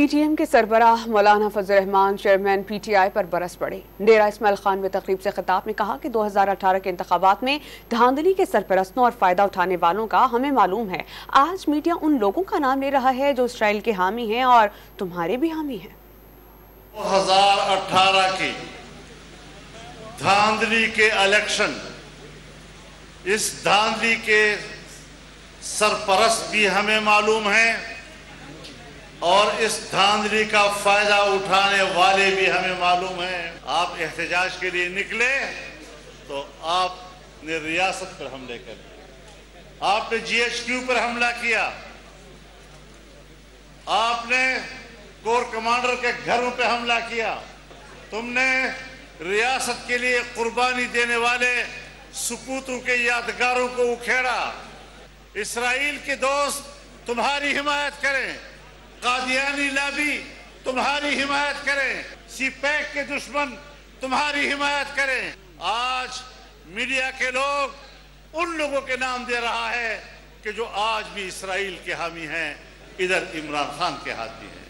PTM के सरबराह मौलाना फजल Rahman chairman PTI पर बरस पड़े। डेरा इस्माइल खान में तकरीब से खिताब में कहा कि 2018 के इंतखाबात में धांधली के सरपरस्तों और फायदा उठाने वालों का हमें मालूम है। आज मीडिया उन लोगों का नाम ले रहा है जो इसराइल के हामी हैं और तुम्हारे भी हामी हैं। 2018 की धांधली के इलेक्शन, इस धांधली के सरपरस्त भी हमें मालूम है और इस धांधली का फायदा उठाने वाले भी हमें मालूम है। आप एहतजाज के लिए निकले तो आपने रियासत पर हमले कर दिए, आपने जीएचक्यू पर हमला किया, आपने कोर कमांडर के घरों पे हमला किया, तुमने रियासत के लिए कुर्बानी देने वाले सपूतों के यादगारों को उखेड़ा। इसराइल के दोस्त तुम्हारी हिमायत करें, कादियानी लाबी तुम्हारी हिमायत करें, सीपैक के दुश्मन तुम्हारी हिमायत करें। आज मीडिया के लोग उन लोगों के नाम दे रहा है कि जो आज भी इसराइल के हामी हैं, इधर इमरान खान के हाथ भी हैं।